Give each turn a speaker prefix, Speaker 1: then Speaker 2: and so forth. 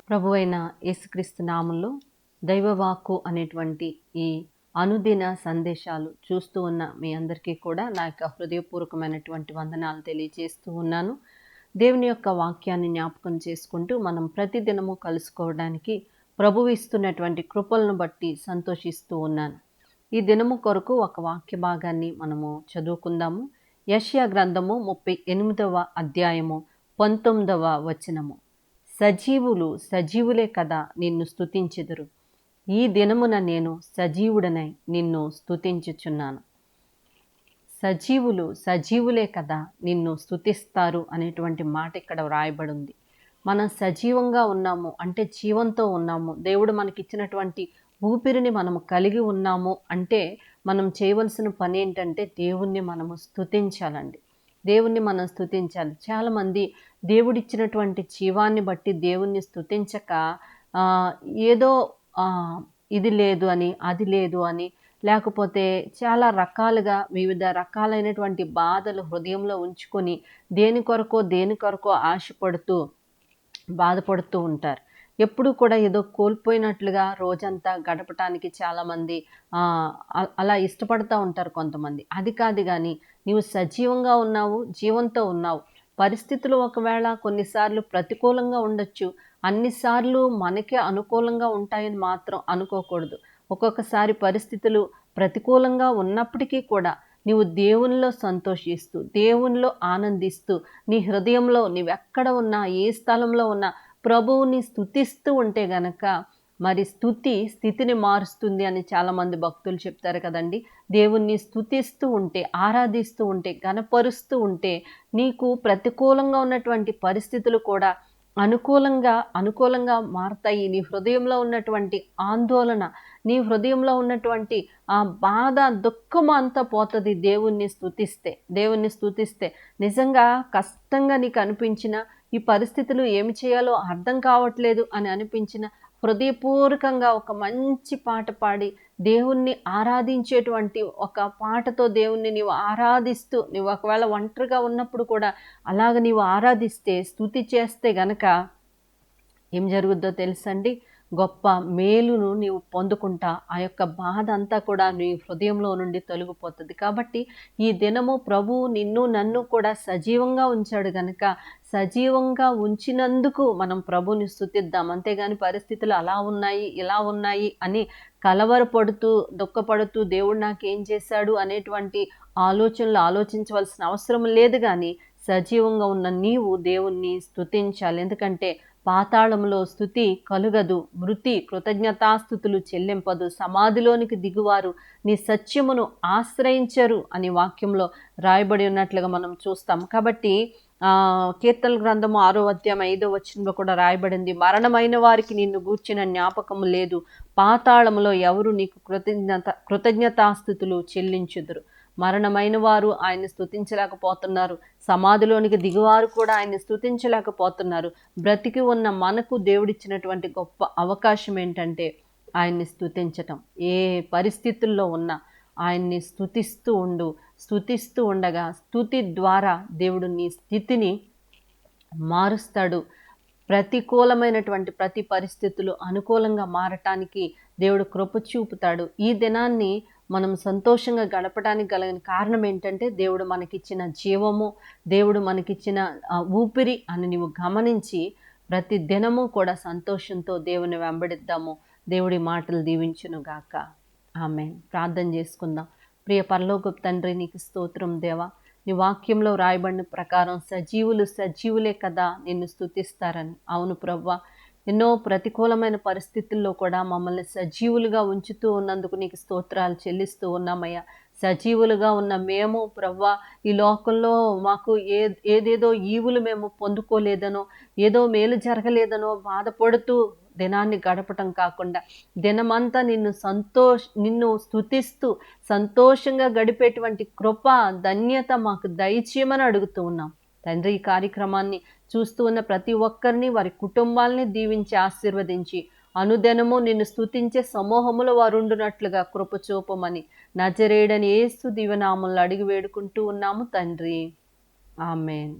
Speaker 1: ప్రభువైన యేసుక్రీస్తు నామంలో దైవవాక్కు అనేటువంటి ఈ అనుదిన సందేశాలు చూస్తూ ఉన్న మీ అందరికీ కూడా నా యొక్క హృదయపూర్వకమైనటువంటి వందనాలు తెలియజేస్తూ ఉన్నాను. దేవుని యొక్క వాక్యాన్ని జ్ఞాపకం చేసుకుంటూ మనం ప్రతిదినము కలుసుకోవడానికి ప్రభువు ఇస్తున్నటువంటి కృపలను బట్టి సంతోషిస్తూ ఉన్నాను. ఈ దినము కొరకు ఒక వాక్య భాగాన్ని మనము చదువుకుందాము. యెషయా గ్రంథము 38వ అధ్యాయము 19వ వచనము. సజీవులు సజీవులే కదా నిన్ను స్తుతించెదరు. ఈ దినమున నేను సజీవుడనై నిన్ను స్తుతించుచున్నాను. సజీవులు సజీవులే కదా నిన్ను స్తుతిస్తారు అనేటువంటి మాట ఇక్కడ వ్రాయబడి ఉంది. మనం సజీవంగా ఉన్నాము అంటే జీవంతో ఉన్నాము. దేవుడు మనకిచ్చినటువంటి ఊపిరిని మనము కలిగి ఉన్నాము అంటే మనం చేయవలసిన పని ఏంటంటే దేవుణ్ణి మనము స్తుతించాలండి. దేవుణ్ణి మనం స్తుతించాలి. చాలామంది దేవుడిచ్చినటువంటి జీవాన్ని బట్టి దేవుణ్ణి స్తుతించక ఏదో ఇది లేదు అని, అది లేదు అని, లేకపోతే చాలా రకాలుగా వివిధ రకాలైనటువంటి బాధలు హృదయంలో ఉంచుకొని దేని కొరకో ఆశపడుతూ బాధపడుతూ ఉంటారు. ఎప్పుడు కూడా ఏదో కోల్పోయినట్లుగా రోజంతా గడపటానికి చాలామంది అలా ఇష్టపడుతూ ఉంటారు కొంతమంది. అది కాదు కానీ నీవు సజీవంగా ఉన్నావు, జీవంతో ఉన్నావు. పరిస్థితులు ఒకవేళ కొన్నిసార్లు ప్రతికూలంగా ఉండొచ్చు. అన్నిసార్లు మనకే అనుకూలంగా ఉంటాయని మాత్రం అనుకోకూడదు. ఒక్కొక్కసారి పరిస్థితులు ప్రతికూలంగా ఉన్నప్పటికీ కూడా నీవు దేవునిలో సంతోషిస్తూ, దేవునిలో ఆనందిస్తూ, నీ హృదయంలో నీవెక్కడ ఉన్నా, ఏ స్థలంలో ఉన్నా ప్రభువుని స్తుతిస్తూ ఉంటే గనక మరి స్థితిని మారుస్తుంది అని చాలామంది భక్తులు చెప్తారు కదండి. దేవుణ్ణి స్తుతిస్తూ ఉంటే, ఆరాధిస్తూ ఉంటే, గణపరుస్తూ ఉంటే నీకు ప్రతికూలంగా ఉన్నటువంటి పరిస్థితులు కూడా అనుకూలంగా మారతాయి. నీ హృదయంలో ఉన్నటువంటి ఆందోళన, నీ హృదయంలో ఉన్నటువంటి ఆ బాధ, దుఃఖం అంతా పోతుంది దేవుణ్ణి స్తుతిస్తే. నిజంగా కష్టంగా నీకు అనిపించిన, ఈ పరిస్థితులు ఏమి చేయాలో అర్థం కావట్లేదు అని అనిపించిన, హృదయపూర్వకంగా ఒక మంచి పాట పాడి దేవుణ్ణి ఆరాధించేటువంటి ఒక పాటతో దేవుణ్ణి నీవు ఆరాధిస్తూ, నీవు ఒకవేళ ఒంటరిగా ఉన్నప్పుడు కూడా అలాగ నీవు ఆరాధిస్తే, స్తుతి చేస్తే గనక ఏం జరుగుద్దో తెలుసండి? గొప్ప మేలును నీవు పొందుకుంటా. ఆ యొక్క బాధ అంతా కూడా నీ హృదయంలో నుండి తొలగిపోతుంది. కాబట్టి ఈ దినము ప్రభువు నిన్ను నన్ను కూడా సజీవంగా ఉంచాడు గనక సజీవంగా ఉంచినందుకు మనం ప్రభువుని స్తుతిద్దాం. అంతేగాని పరిస్థితులు అలా ఉన్నాయి, ఇలా ఉన్నాయి అని కలవరపడుతూ, దుఃఖపడుతూ దేవుడు నాకేం చేశాడు అనేటువంటి ఆలోచనలు ఆలోచించవలసిన అవసరం లేదు. కానీ సజీవంగా ఉన్న నీవు దేవుణ్ణి స్తుతించాలి. ఎందుకంటే పాతాళంలో స్తుతి కలుగదు, మృతి కృతజ్ఞతాస్థుతులు చెల్లింపదు, సమాధిలోనికి దిగువారు నీ సత్యమును ఆశ్రయించరు అని వాక్యంలో రాయబడి ఉన్నట్లుగా మనం చూస్తాం. కాబట్టి కీర్తన గ్రంథము 6వ అధ్యాయం 5వ వచనంలో కూడా రాయబడింది, మరణమైన వారికి నిన్ను గూర్చిన జ్ఞాపకము లేదు, పాతాళములో ఎవరు నీకు కృతజ్ఞతాస్థుతులు చెల్లించుదురు. మరణమైన వారు ఆయన్ని స్తుతించలేకపోతున్నారు, సమాధిలోనికి దిగువారు కూడా ఆయన్ని స్తుతించలేకపోతున్నారు. బ్రతికి ఉన్న మనకు దేవుడిచ్చినటువంటి గొప్ప అవకాశం ఏంటంటే ఆయన్ని స్తుతించటం. ఏ పరిస్థితుల్లో ఉన్నా ఆయన్ని స్తుతిస్తూ ఉండగా స్తుతి ద్వారా దేవుడు నీ స్థితిని మారుస్తాడు. ప్రతికూలమైనటువంటి ప్రతి పరిస్థితులు అనుకూలంగా మారటానికి దేవుడు కృప చూపుతాడు. ఈ దినాన్ని మనం సంతోషంగా గడపడానికి కలిగిన కారణం ఏంటంటే దేవుడు మనకిచ్చిన జీవము, దేవుడు మనకిచ్చిన ఊపిరి అని నీవు గమనించి ప్రతి దినము కూడా సంతోషంతో దేవుని వెంబడిద్దాము. దేవుడి మాటలు దీవించును గాక. ఆమేన్. ప్రార్థన చేసుకుందాం. ప్రియ పరలోకపు తండ్రి, నీకు స్తోత్రం దేవా. నీ వాక్యంలో రాయబడిన ప్రకారం సజీవులే కదా నిన్ను స్తుతిస్తారని. అవును ప్రవ్వా, ఎన్నో ప్రతికూలమైన పరిస్థితుల్లో కూడా మమ్మల్ని సజీవులుగా ఉంచుతూ ఉన్నందుకు నీకు స్తోత్రాలు చెల్లిస్తూ ఉన్నామయ్యా. సజీవులుగా ఉన్న మేము ప్రవ్వా, ఈ లోకంలో మాకు ఏదేదో ఈవులు మేము పొందుకోలేదనో, ఏదో మేలు జరగలేదనో బాధపడుతూ దినాన్ని గడపటం కాకుండా దినమంతా నిన్ను స్తుతిస్తూ సంతోషంగా గడిపేటువంటి కృప, ధన్యత మాకు దయచేయమని అడుగుతూ ఉన్నాం తండ్రి. ఈ కార్యక్రమాన్ని చూస్తూ ఉన్న ప్రతి ఒక్కరిని, వారి కుటుంబాలని దీవించి ఆశీర్వదించి అనుదినము నిన్ను స్తుతించే సమూహములో వారు ఉండునట్లుగా కృప చూపమని నజరేయుడైన యేసు దివ్యనామములో అడిగి వేడుకుంటూ ఉన్నాము తండ్రి. ఆమేన్.